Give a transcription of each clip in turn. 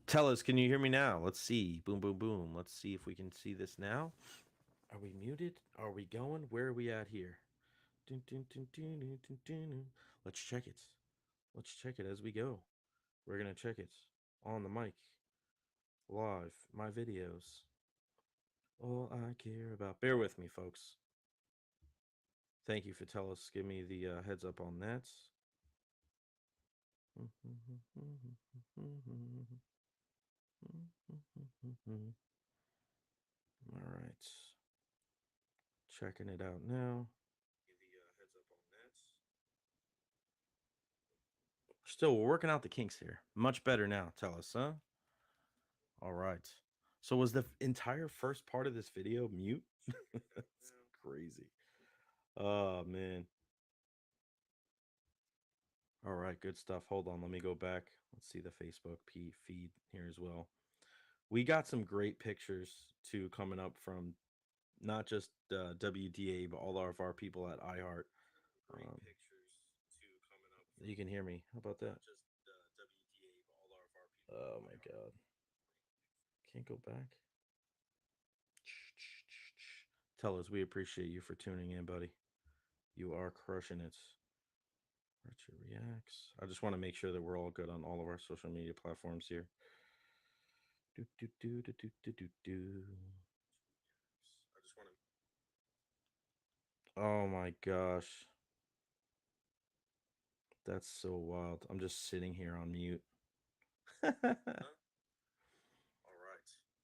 Tell us, can you hear me now? Let's see. Boom, boom, boom. Let's see if we can see this now. Are we muted? Are we going? Where are we at here? Dun, dun, dun, dun, dun, dun, dun, dun. Let's check it. Let's check it as we go. We're going to check it on the mic, live, my videos. All I care about. Bear with me, folks. Thank you for telling us. Give me the heads up on that. All right. Checking it out now. Still, we're working out the kinks here. Much better now. Tell us, huh? All right. So was the entire first part of this video mute? That's crazy. Oh man. All right, good stuff. Hold on, let me go back. Let's see the Facebook feed here as well. We got some great pictures too coming up from not just WDA, but all of our people at iHeart. Um, you can hear me. How about that? Oh my God. Can't go back. Tell us, we appreciate you for tuning in, buddy. You are crushing it. Recher reacts. I just want to make sure that we're all good on all of our social media platforms here. Do do do do do do do do. Oh my gosh. That's so wild. I'm just sitting here on mute.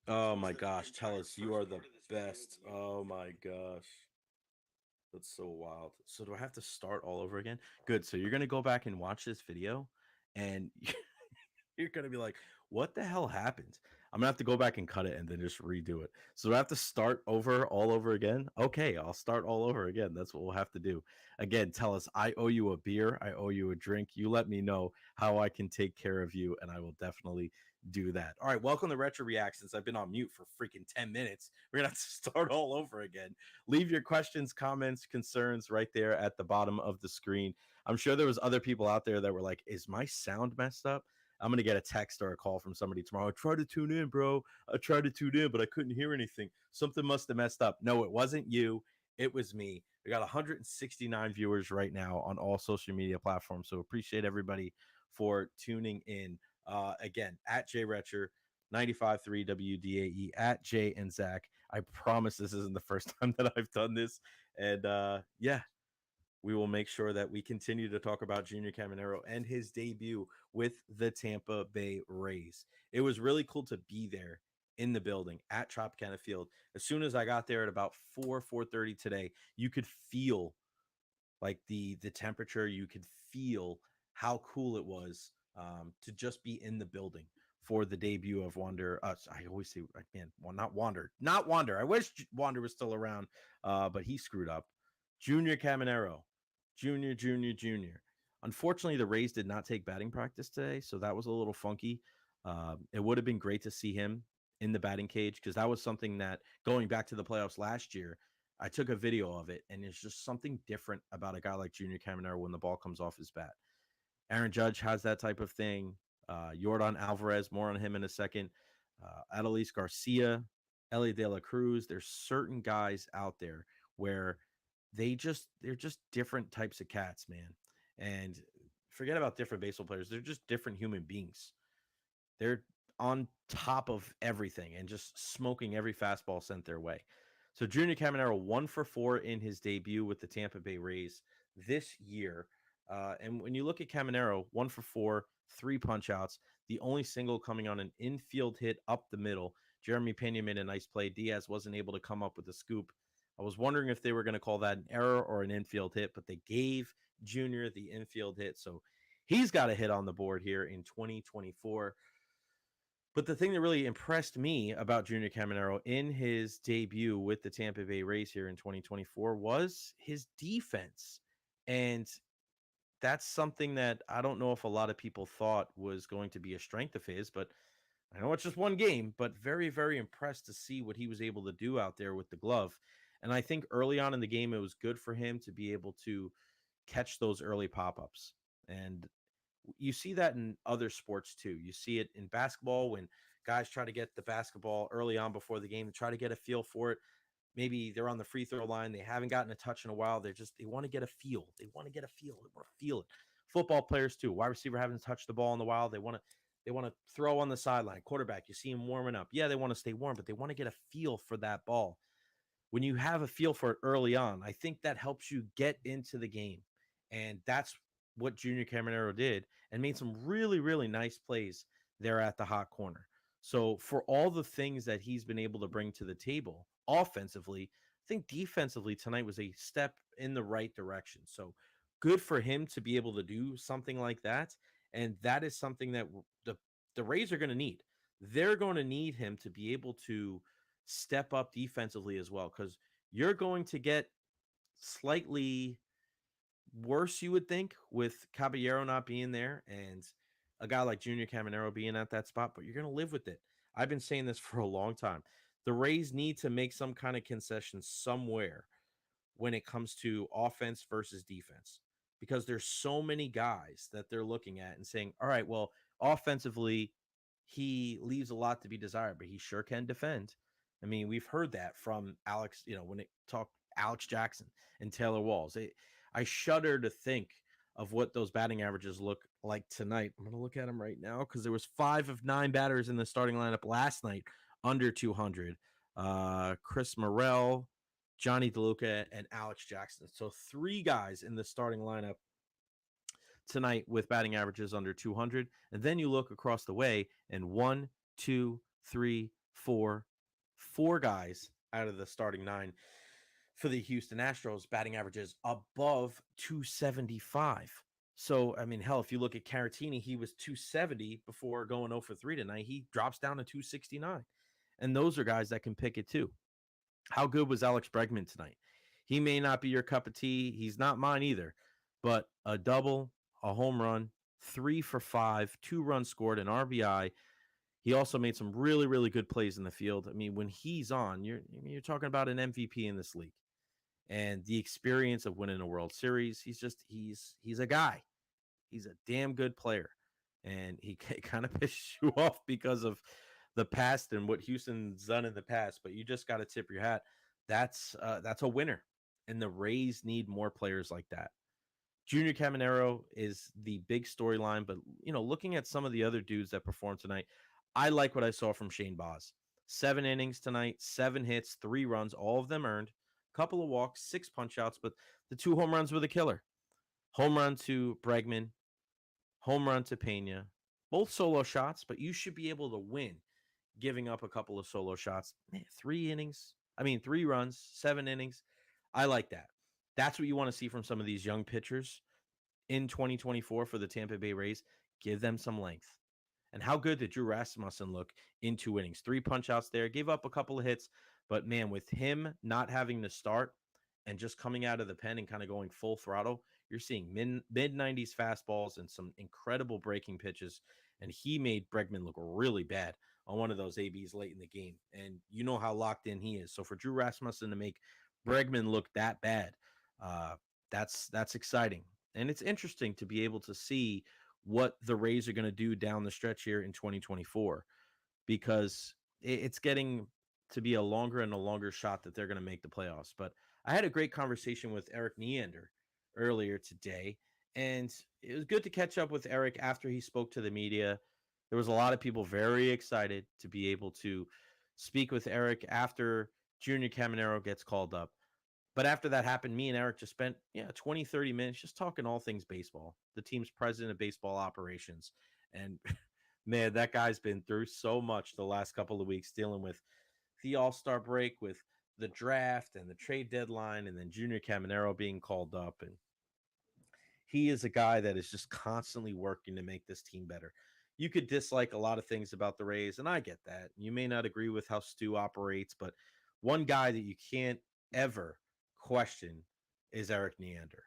Oh my gosh. Tell us, you are the best. Oh my gosh. That's so wild. So do I have to start all over again? Good. So you're going to go back and watch this video and you're going to be like, what the hell happened? I'm going to have to go back and cut it and then just redo it. So do I have to start over all over again? Okay, I'll start all over again. That's what we'll have to do. Again, tell us, I owe you a beer. I owe you a drink. You let me know how I can take care of you, and I will definitely do that. All right, welcome to Retro Reactions. I've been on mute for freaking 10 minutes. We're going to have to start all over again. Leave your questions, comments, concerns right there at the bottom of the screen. I'm sure there was other people out there that were like, is my sound messed up? I'm going to get a text or a call from somebody tomorrow. I tried to tune in, bro. I tried to tune in, but I couldn't hear anything. Something must have messed up. No, it wasn't you. It was me. We got 169 viewers right now on all social media platforms. So appreciate everybody for tuning in. Again, at Recher, 95.3 WDAE, at Jay and Zach. I promise this isn't the first time that I've done this. And yeah, we will make sure that we continue to talk about Junior Caminero and his debut with the Tampa Bay Rays. It was really cool to be there in the building at Tropicana Field. As soon as I got there at about 4:30 today, you could feel like the temperature. You could feel how cool it was to just be in the building for the debut of Wander. I always say, man, well, not Wander. I wish Wander was still around, but he screwed up. Junior Caminero, Junior. Unfortunately, the Rays did not take batting practice today, so that was a little funky. It would have been great to see him in the batting cage because that was something that going back to the playoffs last year, I took a video of it, and there's just something different about a guy like Junior Caminero when the ball comes off his bat. Aaron Judge has that type of thing. Yordan Alvarez, more on him in a second. Adolis Garcia, Ellie De La Cruz. There's certain guys out there where they're just different types of cats, man. And forget about different baseball players. They're just different human beings. They're on top of everything and just smoking every fastball sent their way. So Junior Caminero 1 for 4 in his debut with the Tampa Bay Rays this year. And when you look at Caminero, 1 for 4, 3 punch outs, the only single coming on an infield hit up the middle. Jeremy Pena made a nice play. Diaz wasn't able to come up with a scoop. I was wondering if they were going to call that an error or an infield hit, but they gave Junior the infield hit. So he's got a hit on the board here in 2024. But the thing that really impressed me about Junior Caminero in his debut with the Tampa Bay Rays here in 2024 was his defense. And that's something that I don't know if a lot of people thought was going to be a strength of his, but I know it's just one game, but very, very impressed to see what he was able to do out there with the glove. And I think early on in the game, it was good for him to be able to catch those early pop-ups. And You see that in other sports too. You see it in basketball when guys try to get the basketball early on before the game, try to get a feel for it. Maybe they're on the free throw line, they haven't gotten a touch in a while. They want to get a feel. They want to get a feel. They want to feel it. Football players too. Wide receiver haven't touched the ball in a while. They want to throw on the sideline. Quarterback, you see him warming up. Yeah, they want to stay warm, but they want to get a feel for that ball. When you have a feel for it early on, I think that helps you get into the game. And that's what Junior Caminero did and made some really, really nice plays there at the hot corner. So, for all the things that he's been able to bring to the table offensively, I think defensively tonight was a step in the right direction. So, good for him to be able to do something like that. And that is something that the Rays are going to need. They're going to need him to be able to step up defensively as well, because you're going to get slightly worse, you would think, with Caballero not being there and a guy like Junior Caminero being at that spot, but you're going to live with it. I've been saying this for a long time. The Rays need to make some kind of concession somewhere when it comes to offense versus defense, because there's so many guys that they're looking at and saying, all right, well, offensively, he leaves a lot to be desired, but he sure can defend. I mean, we've heard that from Alex, when it talked Alex Jackson and Taylor Walls. I shudder to think of what those batting averages look like tonight. I'm going to look at them right now because there was 5 of 9 batters in the starting lineup last night under 200. Chris Morel, Johnny DeLuca, and Alex Jackson. So 3 guys in the starting lineup tonight with batting averages under 200. And then you look across the way and 1, 2, 3, 4 guys out of the starting 9 for the Houston Astros batting averages above 275. So, I mean, hell, if you look at Caratini, he was 270 before going 0 for 3 tonight. He drops down to 269. And those are guys that can pick it too. How good was Alex Bregman tonight? He may not be your cup of tea. He's not mine either. But a double, a home run, 3 for 5, 2 runs scored, an RBI. He also made some really, really good plays in the field. I mean, when he's on, you're talking about an MVP in this league. And the experience of winning a World Series, he's a guy. He's a damn good player. And he kind of pisses you off because of the past and what Houston's done in the past, but you just got to tip your hat. That's a winner, and the Rays need more players like that. Junior Caminero is the big storyline, but looking at some of the other dudes that performed tonight, I like what I saw from Shane Baz. 7 innings tonight, 7 hits, 3 runs, all of them earned, couple of walks, 6 punch outs, but the 2 home runs were the killer. Home run to Bregman, home run to Pena, both solo shots, but you should be able to win giving up a couple of solo shots. 3 runs, 7 innings. I like that. That's what you want to see from some of these young pitchers in 2024 for the Tampa Bay Rays. Give them some length. And how good did Drew Rasmussen look in 2 innings? 3 punch outs there, gave up a couple of hits, but man, with him not having to start and just coming out of the pen and kind of going full throttle, you're seeing mid 90s fastballs and some incredible breaking pitches. And he made Bregman look really bad on one of those ABs late in the game. And you know how locked in he is. So for Drew Rasmussen to make Bregman look that bad, that's exciting. And it's interesting to be able to see what the Rays are going to do down the stretch here in 2024, because it's getting to be a longer and a longer shot that they're going to make the playoffs. But I had a great conversation with Eric Neander earlier today, and it was good to catch up with Eric after he spoke to the media. There was a lot of people very excited to be able to speak with Eric after Junior Caminero gets called up. But after that happened, me and Eric just spent 20, 30 minutes just talking all things baseball, the team's president of baseball operations. And man, that guy's been through so much the last couple of weeks, dealing with the All-Star break, with the draft and the trade deadline, and then Junior Caminero being called up. And he is a guy that is just constantly working to make this team better. You could dislike a lot of things about the Rays, and I get that. You may not agree with how Stu operates, but one guy that you can't ever question is Eric Neander.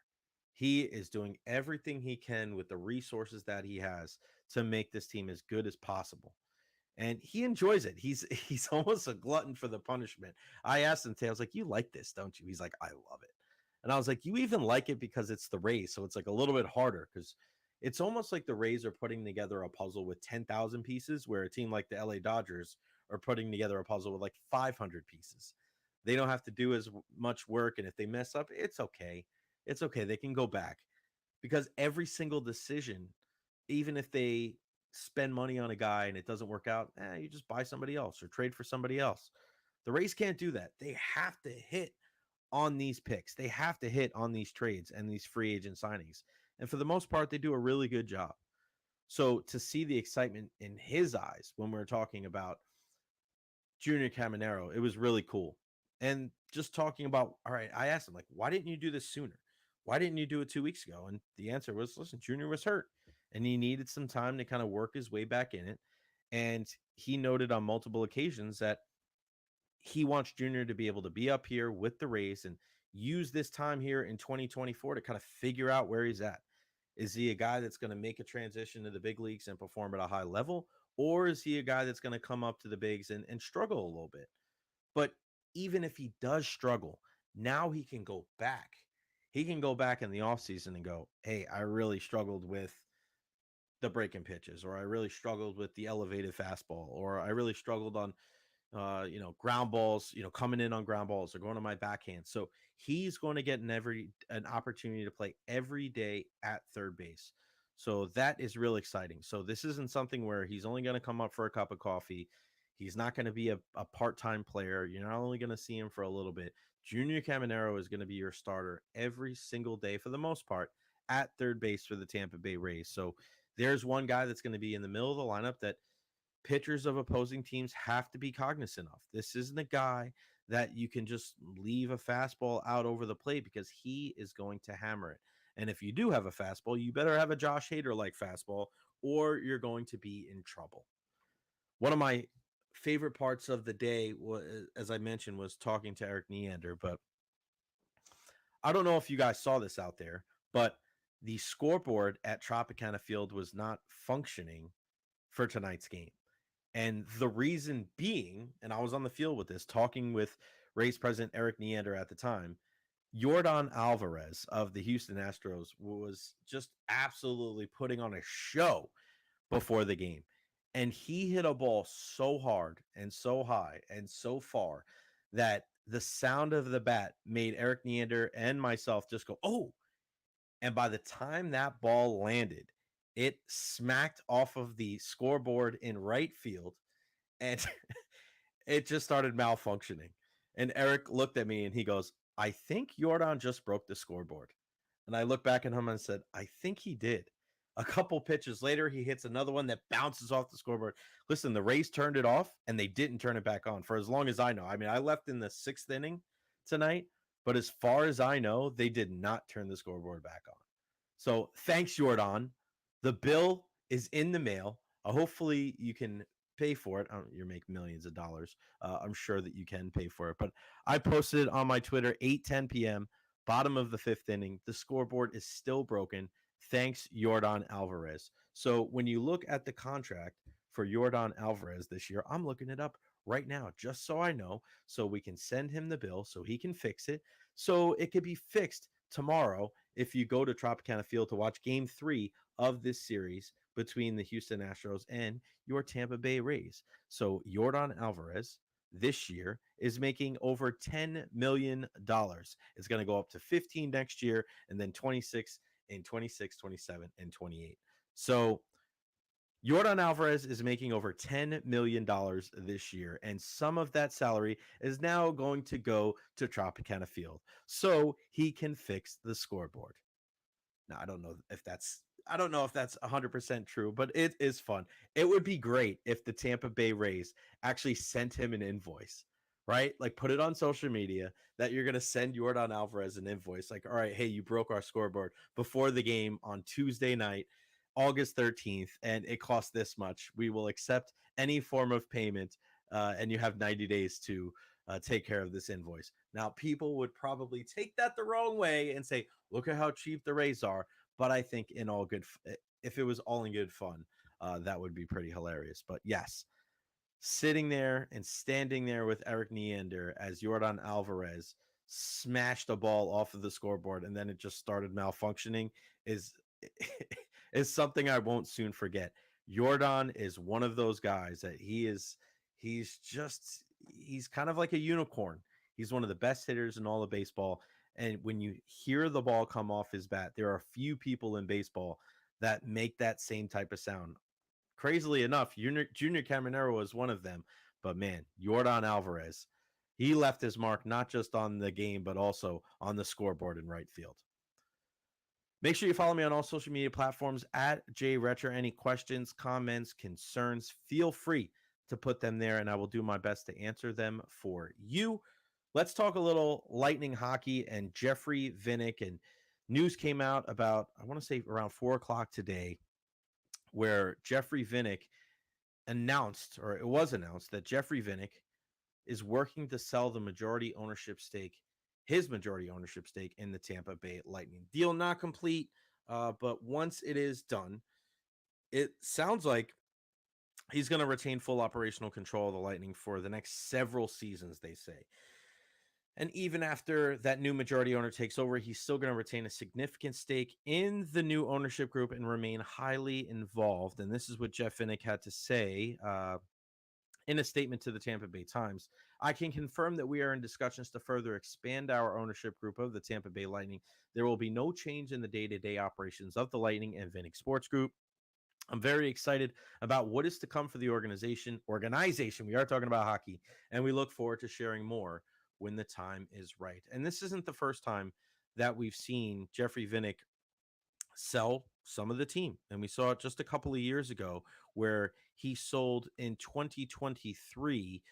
He is doing everything he can with the resources that he has to make this team as good as possible. And he enjoys it. He's almost a glutton for the punishment. I asked him today, I was like, you like this, don't you? He's like, I love it. And I was like, you even like it because it's the Rays. So it's like a little bit harder because It's almost like the Rays are putting together a puzzle with 10,000 pieces, where a team like the LA Dodgers are putting together a puzzle with like 500 pieces. They don't have to do as much work. And if they mess up, it's okay. It's okay. They can go back, because every single decision, even if they spend money on a guy and it doesn't work out, you just buy somebody else or trade for somebody else. The Rays can't do that. They have to hit on these picks. They have to hit on these trades and these free agent signings. And for the most part, they do a really good job. So to see the excitement in his eyes when we're talking about Junior Caminero, it was really cool. And just talking about, all right, I asked him, like, why didn't you do this sooner? Why didn't you do it 2 weeks ago? And the answer was, listen, Junior was hurt and he needed some time to kind of work his way back in it. And he noted on multiple occasions that he wants Junior to be able to be up here with the Rays and use this time here in 2024 to kind of figure out where he's at. Is he a guy that's going to make a transition to the big leagues and perform at a high level? Or is he a guy that's going to come up to the bigs and struggle a little bit? But even if he does struggle, now he can go back. He can go back in the offseason and go, hey, I really struggled with the breaking pitches, or I really struggled with the elevated fastball, or I really struggled on ground balls, coming in on ground balls or going to my backhand. So he's going to get an opportunity to play every day at third base. So that is real exciting. So this isn't something where he's only going to come up for a cup of coffee. He's not going to be a part-time player. You're not only going to see him for a little bit. Junior Caminero is going to be your starter every single day for the most part at third base for the Tampa Bay Rays. So there's one guy that's going to be in the middle of the lineup that pitchers of opposing teams have to be cognizant of. This isn't a guy that you can just leave a fastball out over the plate, because he is going to hammer it. And if you do have a fastball, you better have a Josh Hader like fastball, or you're going to be in trouble. One of my favorite parts of the day was, as I mentioned, was talking to Eric Neander. But I don't know if you guys saw this out there, but the scoreboard at Tropicana Field was not functioning for tonight's game. And the reason being, and I was on the field with this, talking with Rays president Eric Neander at the time, Yordan Alvarez of the Houston Astros was just absolutely putting on a show before the game. And he hit a ball so hard and so high and so far that the sound of the bat made Eric Neander and myself just go, oh. And by the time that ball landed, it smacked off of the scoreboard in right field, and it just started malfunctioning. And Eric looked at me and he goes, I think Jordan just broke the scoreboard. And I looked back at him and said, I think he did. A couple pitches later, he hits another one that bounces off the scoreboard. Listen, the Rays turned it off and they didn't turn it back on for as long as I know. I mean, I left in the 6th inning tonight, but as far as I know, they did not turn the scoreboard back on. So thanks, Jordan. The bill is in the mail. Hopefully you can pay for it. You make millions of dollars. I'm sure that you can pay for it. But I posted it on my Twitter, 8:10 p.m., bottom of the 5th inning. The scoreboard is still broken. Thanks, Yordan Alvarez. So when you look at the contract for Yordan Alvarez this year, I'm looking it up right now, just so I know, so we can send him the bill so he can fix it, so it could be fixed tomorrow if you go to Tropicana Field to watch Game 3 of this series between the Houston Astros and your Tampa Bay Rays. So Yordan Alvarez this year is making over $10 million. It's going to go up to 15 next year, and then 26 in 26, 27, and 28. So Yordan Alvarez is making over $10 million this year, and some of that salary is now going to go to Tropicana Field so he can fix the scoreboard. Now, I don't know if that's 100% true, but it is fun. It would be great if the Tampa Bay Rays actually sent him an invoice, right? Like, put it on social media that you're going to send Yordan Alvarez an invoice. Like, all right, hey, you broke our scoreboard before the game on Tuesday night, August 13th, and it cost this much. We will accept any form of payment, and you have 90 days to take care of this invoice. Now, people would probably take that the wrong way and say, look at how cheap the Rays are. But I think if it was all in good fun, that would be pretty hilarious. But yes, sitting there and standing there with Eric Neander as Yordan Alvarez smashed a ball off of the scoreboard and then it just started malfunctioning is is something I won't soon forget. Jordan is one of those guys that he's kind of like a unicorn. He's one of the best hitters in all of baseball. And when you hear the ball come off his bat, there are few people in baseball that make that same type of sound. Crazily enough, Junior Caminero was one of them. But man, Jordan Alvarez, he left his mark not just on the game, but also on the scoreboard in right field. Make sure you follow me on all social media platforms at Recher. Any questions, comments, concerns, feel free to put them there, and I will do my best to answer them for you. Let's talk a little Lightning hockey and Jeffrey Vinik. And news came out about, I want to say around 4 o'clock today, where Jeffrey Vinik announced, or it was announced, that Jeffrey Vinik is working to sell his majority ownership stake in the Tampa Bay Lightning. Deal not complete, but once it is done, it sounds like he's going to retain full operational control of the Lightning for the next several seasons, they say. And even after that new majority owner takes over, he's still going to retain a significant stake in the new ownership group and remain highly involved. And this is what Jeff Vinik had to say in a statement to the Tampa Bay Times. I can confirm that we are in discussions to further expand our ownership group of the Tampa Bay Lightning. There will be no change in the day-to-day operations of the Lightning and Vinik Sports Group. I'm very excited about what is to come for the organization. We are talking about hockey, and we look forward to sharing more when the time is right. And this isn't the first time that we've seen Jeffrey Vinik sell some of the team. And we saw it just a couple of years ago where he sold in 2023.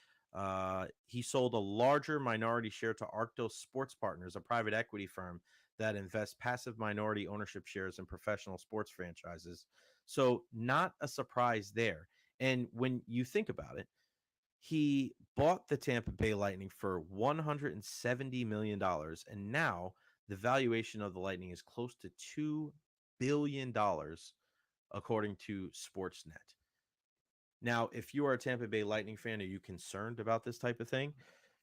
He sold a larger minority share to Arctos Sports Partners, a private equity firm that invests passive minority ownership shares in professional sports franchises. So, not a surprise there. And when you think about it, he bought the Tampa Bay Lightning for $170 million. And now the valuation of the Lightning is close to $2 billion, according to Sportsnet. Now, if you are a Tampa Bay Lightning fan, are you concerned about this type of thing?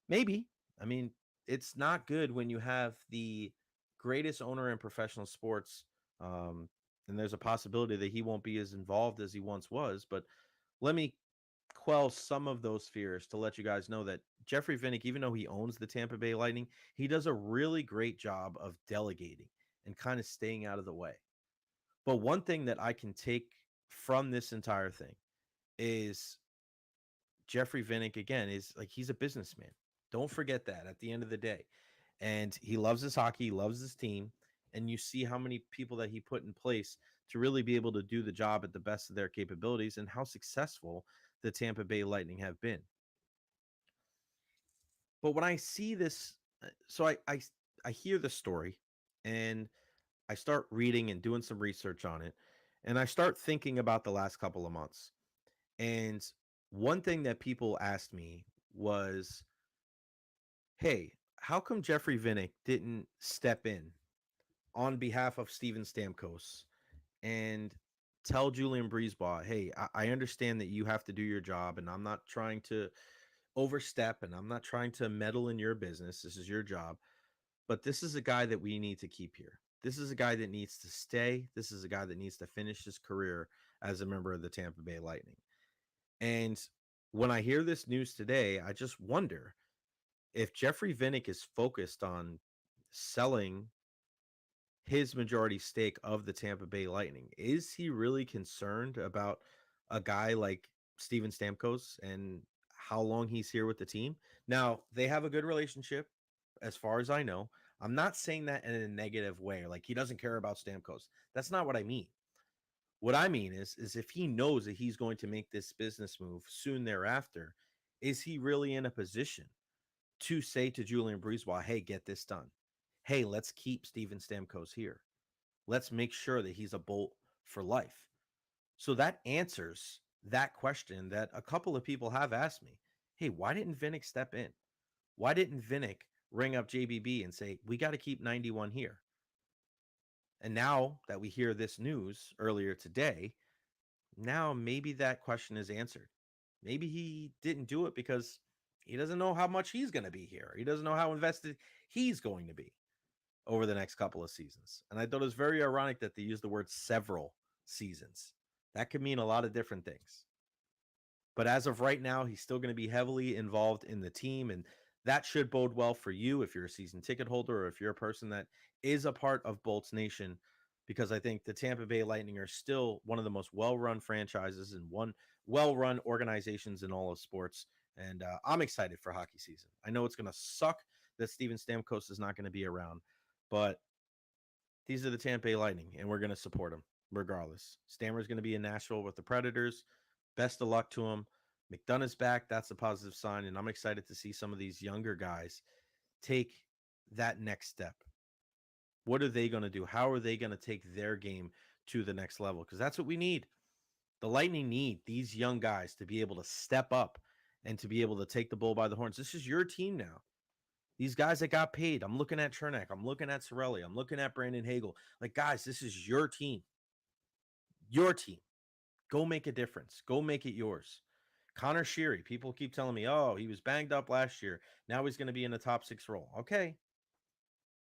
Maybe. I mean, it's not good when you have the greatest owner in professional sports, and there's a possibility that he won't be as involved as he once was. But let me quell some of those fears to let you guys know that Jeffrey Vinik, even though he owns the Tampa Bay Lightning, he does a really great job of delegating and kind of staying out of the way. But one thing that I can take from this entire thing is Jeffrey Vinik, again, is like he's a businessman. Don't forget that at the end of the day. And he loves his hockey, he loves his team. And you see how many people that he put in place to really be able to do the job at the best of their capabilities and how successful the Tampa Bay Lightning have been. But when I see this, I hear the story and I start reading and doing some research on it, and I start thinking about the last couple of months. And one thing that people asked me was, hey, how come Jeffrey Vinik didn't step in on behalf of Steven Stamkos and tell Julian Breezeball, hey, I understand that you have to do your job, and I'm not trying to overstep and I'm not trying to meddle in your business. This is your job. But this is a guy that we need to keep here. This is a guy that needs to stay. This is a guy that needs to finish his career as a member of the Tampa Bay Lightning. And when I hear this news today, I just wonder if Jeffrey Vinik is focused on selling his majority stake of the Tampa Bay Lightning. Is he really concerned about a guy like Steven Stamkos and how long he's here with the team? Now, they have a good relationship, as far as I know. I'm not saying that in a negative way, like he doesn't care about Stamkos. That's not what I mean. What I mean is if he knows that he's going to make this business move soon thereafter, is he really in a position to say to Julian Breezeball, hey, get this done? Hey, let's keep Steven Stamkos here. Let's make sure that he's a Bolt for life. So that answers that question that a couple of people have asked me. Hey, why didn't Vinik step in? Why didn't Vinik ring up JBB and say, we got to keep 91 here? And now that we hear this news earlier today, now maybe that question is answered. Maybe he didn't do it because he doesn't know how much he's going to be here. He doesn't know how invested he's going to be over the next couple of seasons. And I thought it was very ironic that they used the word several seasons. That could mean a lot of different things. But as of right now, he's still going to be heavily involved in the team. And that should bode well for you if you're a season ticket holder or if you're a person that is a part of Bolts Nation, because I think the Tampa Bay Lightning are still one of the most well run franchises and one well run organizations in all of sports. And I'm excited for hockey season. I know it's going to suck that Steven Stamkos is not going to be around, but these are the Tampa Bay Lightning, and we're going to support them regardless. Stammer's going to be in Nashville with the Predators. Best of luck to him. McDonough's back. That's a positive sign, and I'm excited to see some of these younger guys take that next step. What are they going to do? How are they going to take their game to the next level? Because that's what we need. The Lightning need these young guys to be able to step up and to be able to take the bull by the horns. This is your team now. These guys that got paid. I'm looking at Chernak. I'm looking at Sorelli. I'm looking at Brandon Hagel. Like, guys, this is your team. Your team. Go make a difference. Go make it yours. Connor Sheary. People keep telling me, oh, he was banged up last year. Now he's going to be in the top 6 role. Okay.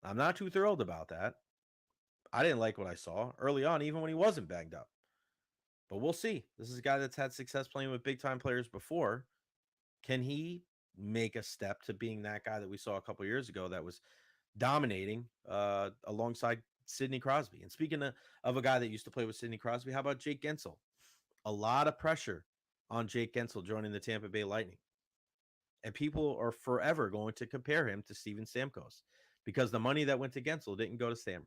I'm not too thrilled about that. I didn't like what I saw early on, even when he wasn't banged up. But we'll see. This is a guy that's had success playing with big time players before. Can he make a step to being that guy that we saw a couple years ago that was dominating alongside Sidney Crosby? And speaking of a guy that used to play with Sidney Crosby, how about Jake Gensel? A lot of pressure on Jake Gensel joining the Tampa Bay Lightning. And people are forever going to compare him to Steven Stamkos because the money that went to Gensel didn't go to Stammer.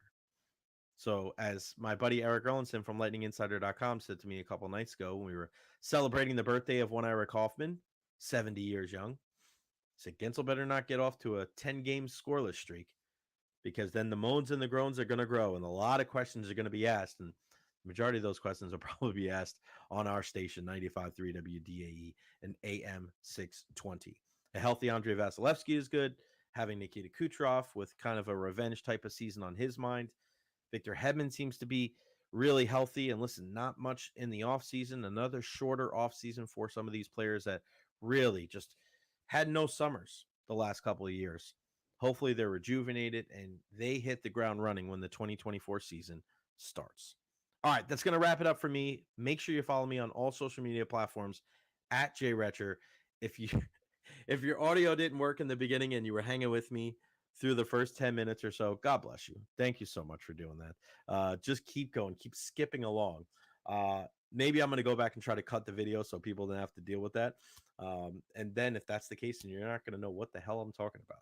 So as my buddy Eric Erlinson from lightninginsider.com said to me a couple nights ago when we were celebrating the birthday of one Eric Hoffman, 70 years young, said Gensel better not get off to a 10-game scoreless streak because then the moans and the groans are going to grow and a lot of questions are going to be asked. And the majority of those questions will probably be asked on our station, 95.3 WDAE and AM 620. A healthy Andrei Vasilevsky is good. Having Nikita Kucherov with kind of a revenge type of season on his mind. Victor Hedman seems to be really healthy. And listen, not much in the offseason. Another shorter offseason for some of these players that really just had no summers the last couple of years. Hopefully they're rejuvenated and they hit the ground running when the 2024 season starts. All right, that's going to wrap it up for me. Make sure you follow me on all social media platforms at Recher. If your audio didn't work in the beginning and you were hanging with me through the first 10 minutes or so, God bless you. Thank you so much for doing that. Just keep going, keep skipping along. Maybe I'm going to go back and try to cut the video so people don't have to deal with that. And then if that's the case, then you're not going to know what the hell I'm talking about.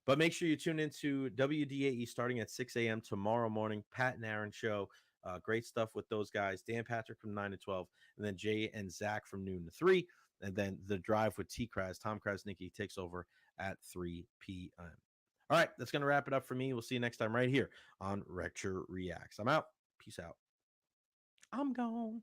But make sure you tune into WDAE starting at 6 a.m. tomorrow morning. Pat and Aaron show. Great stuff with those guys. Dan Patrick from 9 to 12. And then Jay and Zach from noon to 3. And then the drive with T. Kraz. Tom Krasnicki takes over at 3 p.m. All right, that's going to wrap it up for me. We'll see you next time right here on Recher Reacts. I'm out. Peace out. I'm gone.